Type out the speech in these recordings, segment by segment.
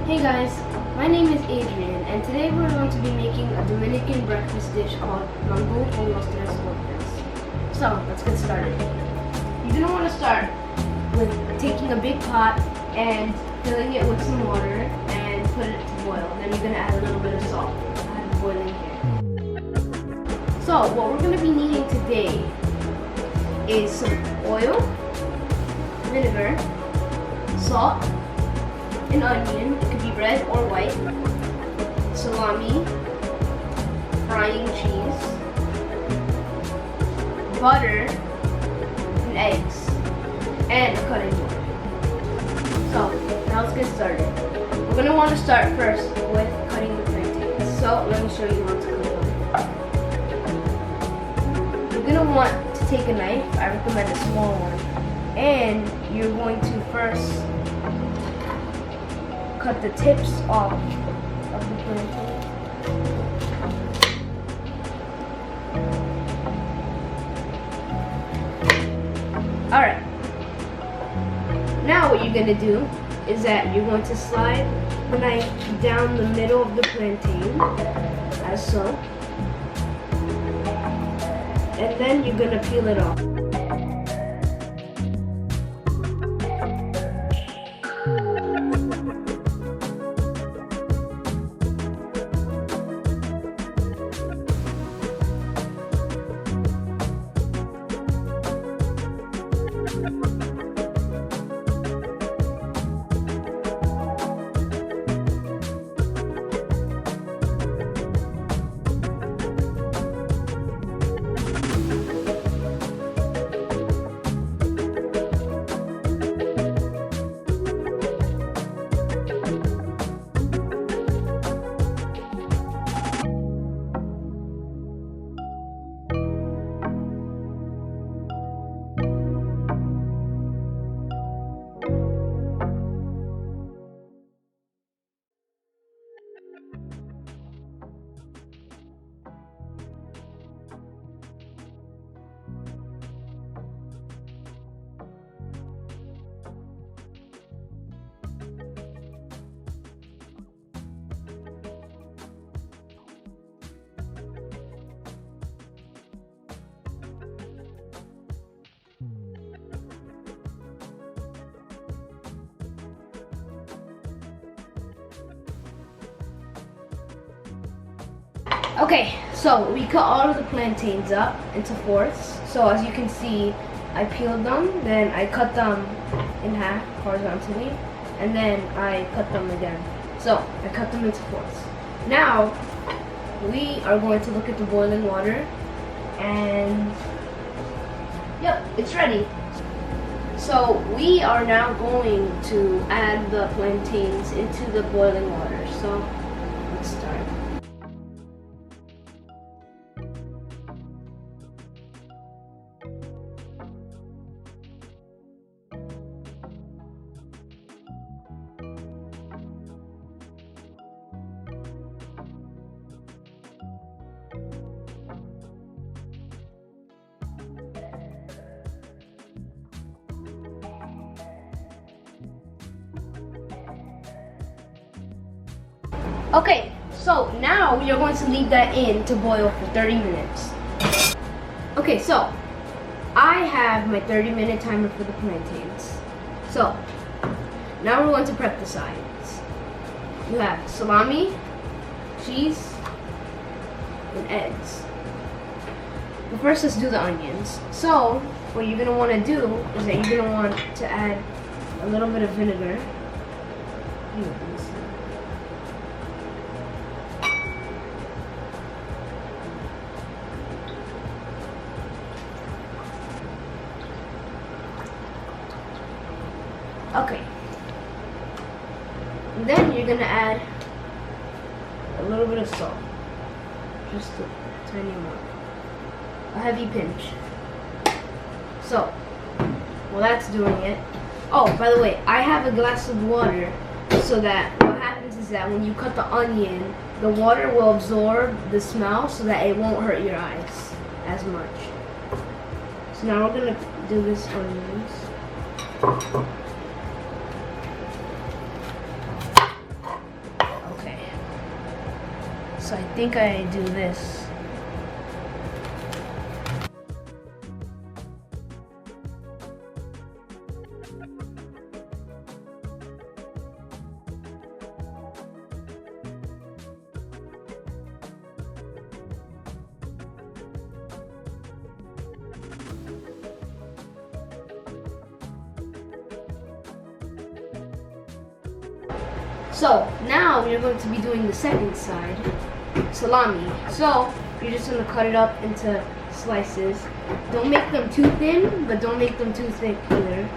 Hey guys, my name is Adrian and today we're going to be making a Dominican breakfast dish called Mangu con los tres golpes. So let's get started. You're going to want to start with taking a big pot and filling it with some water and put it to boil. Then you're going to add a little bit of salt. I have it boiling here. So what we're going to be needing today is some oil, vinegar, salt, an onion, it could be red or white, salami, frying cheese, butter, and eggs, and a cutting board. So, now let's get started. We're going to want to start first with cutting the plantains. So, let me show you how to cut them. You're going to want to take a knife, I recommend a small one, and you're going to first cut the tips off of the plantain. Alright. Now what you're going to do is that you're going to slide the knife down the middle of the plantain, as so. And then you're going to peel it off. Okay, so we cut all of the plantains up into fourths. So as you can see, I peeled them, then I cut them in half horizontally, and then I cut them again. So I cut them into fourths. Now we are going to look at the boiling water, and yep, it's ready. So we are now going to add the plantains into the boiling water. So let's start. Okay, so now we are going to leave that in to boil for 30 minutes. Okay, so I have my 30-minute timer for the plantains. So now we're going to prep the sides. You have salami, cheese, and eggs. But first, let's do the onions. So what you're gonna want to do is that you're gonna want to add a little bit of vinegar. Okay. And then you're gonna add a little bit of salt. Just a tiny amount. A heavy pinch. So, while that's doing it. Oh, by the way, I have a glass of water so that what happens is that when you cut the onion, the water will absorb the smell so that it won't hurt your eyes as much. So now we're gonna do this onions. So I think I do this. So now we're going to be doing the second side, salami. So you're just going to cut it up into slices. Don't make them too thin, but don't make them too thick either.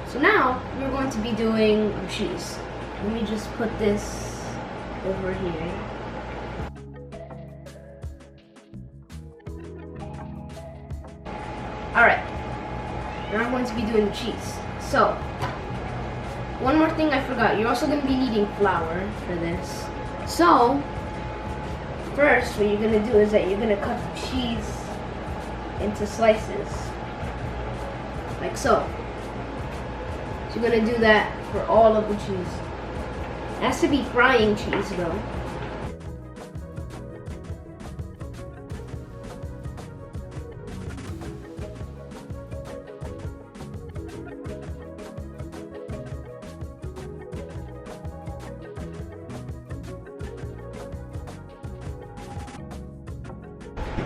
So now we're going to be doing cheese. Let me just put this over here. Alright, now I'm going to be doing the cheese. So, one more thing I forgot. You're also going to be needing flour for this. So, first what you're going to do is that you're going to cut the cheese into slices. Like so. So you're going to do that for all of the cheese. It has to be frying cheese though.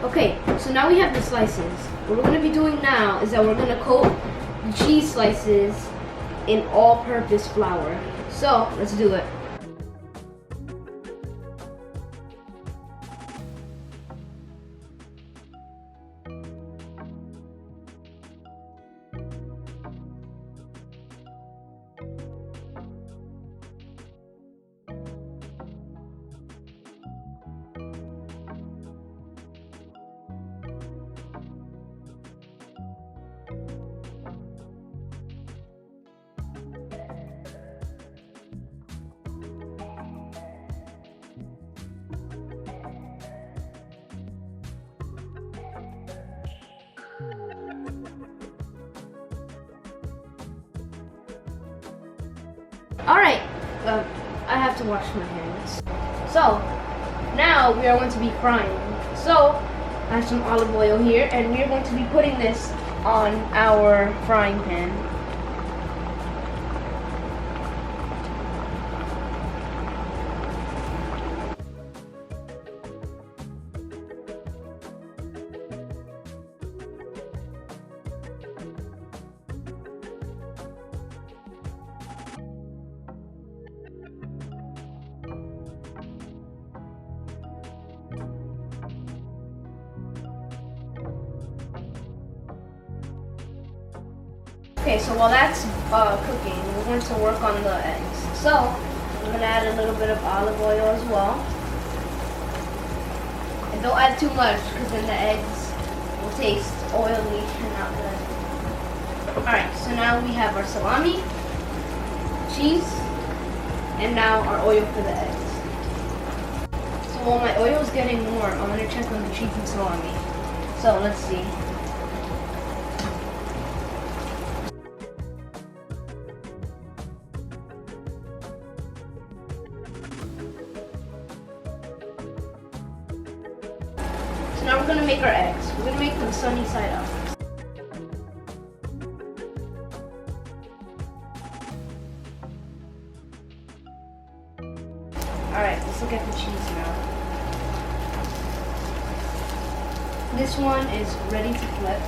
Okay, so now we have the slices. What we're going to be doing now is that we're going to coat the cheese slices in all-purpose flour. So, let's do it. Alright, I have to wash my hands. So, now we are going to be frying. So, I have some olive oil here, and we are going to be putting this on our frying pan. Okay, so while that's cooking, we're going to work on the eggs. So, I'm going to add a little bit of olive oil as well. And don't add too much, because then the eggs will taste oily and not good. Alright, so now we have our salami, cheese, and now our oil for the eggs. So while my oil is getting warm, I'm going to check on the cheese and salami. So, let's see. Now we're going to make our eggs. We're going to make them sunny side up. Alright, let's look at the cheese now. This one is ready to flip.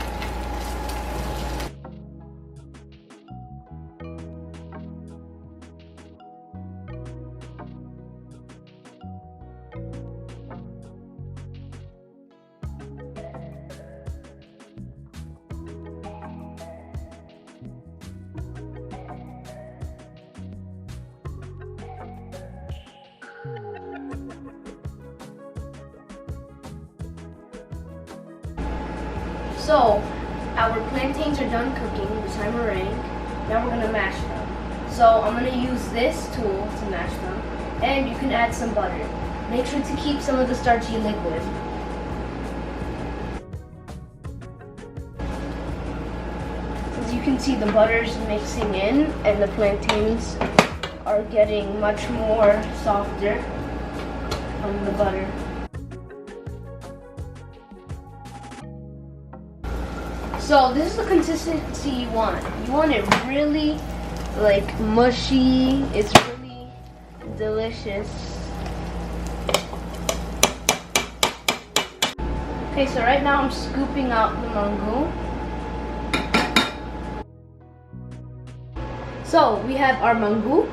So, our plantains are done cooking, the meringue. Now we're going to mash them. So, I'm going to use this tool to mash them. And you can add some butter. Make sure to keep some of the starchy liquid. you can see the butter's mixing in and the plantains are getting much more softer from the butter. So this is the consistency you want. You want it really like mushy. It's really delicious. Okay, so right now I'm scooping out the mangu. So we have our mangu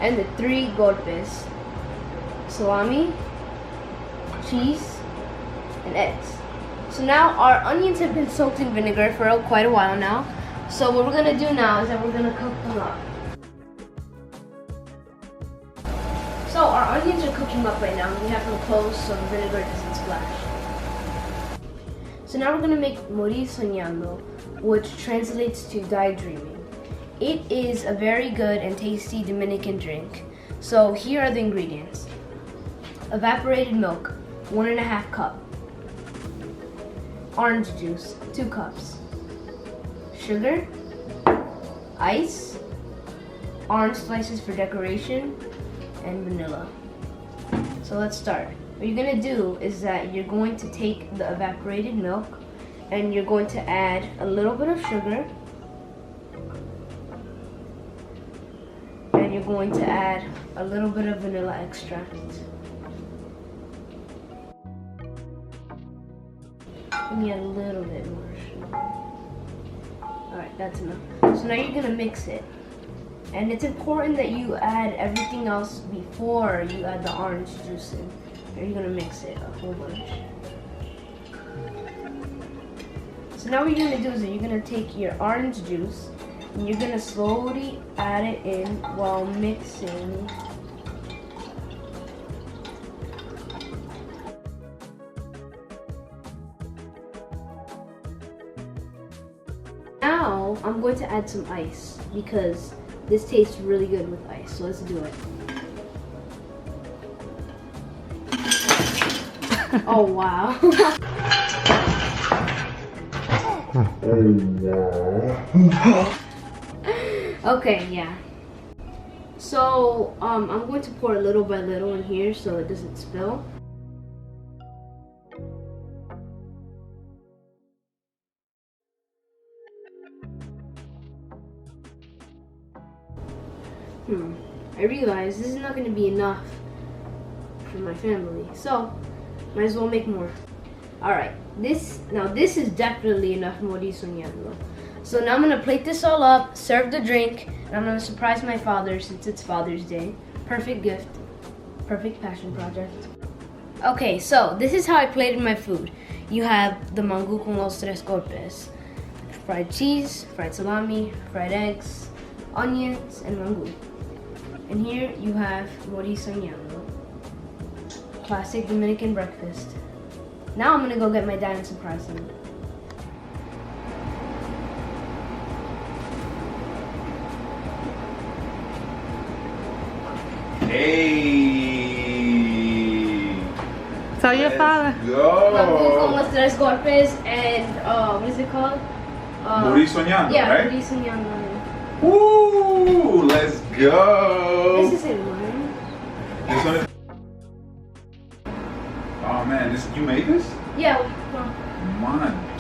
and the 3 golpes. Salami, cheese, and eggs. So now our onions have been soaked in vinegar for quite a while now. So what we're gonna do now is that we're gonna cook them up. So our onions are cooking up right now. We have them closed so the vinegar doesn't splash. So now we're gonna make Morir Soñando, which translates to die dreaming. It is a very good and tasty Dominican drink. So here are the ingredients. Evaporated milk, 1.5 cups. Orange juice, 2 cups. Sugar, ice, orange slices for decoration, and vanilla. So let's start. What you're gonna do is that you're going to take the evaporated milk and you're going to add a little bit of sugar and you're going to add a little bit of vanilla extract. And you add a little bit more sugar. Alright, that's enough. So now you're gonna mix it. And it's important that you add everything else before you add the orange juice in. You're gonna mix it a whole bunch. So now what you're gonna do is that you're gonna take your orange juice and you're gonna slowly add it in while mixing. Now I'm going to add some ice because this tastes really good with ice. So let's do it. Oh wow. Okay, yeah. So I'm going to pour little by little in here so it doesn't spill. I realize this is not going to be enough for my family, so might as well make more. Alright, this is definitely enough Morir Soñando. So now I'm going to plate this all up, serve the drink, and I'm going to surprise my father since it's Father's Day. Perfect gift. Perfect passion project. Okay, so this is how I plated my food. You have the mangu con los 3 golpes. Fried cheese, fried salami, fried eggs, onions, and mangu. And here you have Morir Soñando. Classic Dominican breakfast. Now I'm gonna go get my dad and surprise him. Hey! Tell your father. Mangu con Go! los 3 golpes and what is it called? Morir Soñando, yeah, right? Morir Soñando. Woo! Let's go! This isn't mine. This one is... Oh man, you made this? Yeah. Well, Man.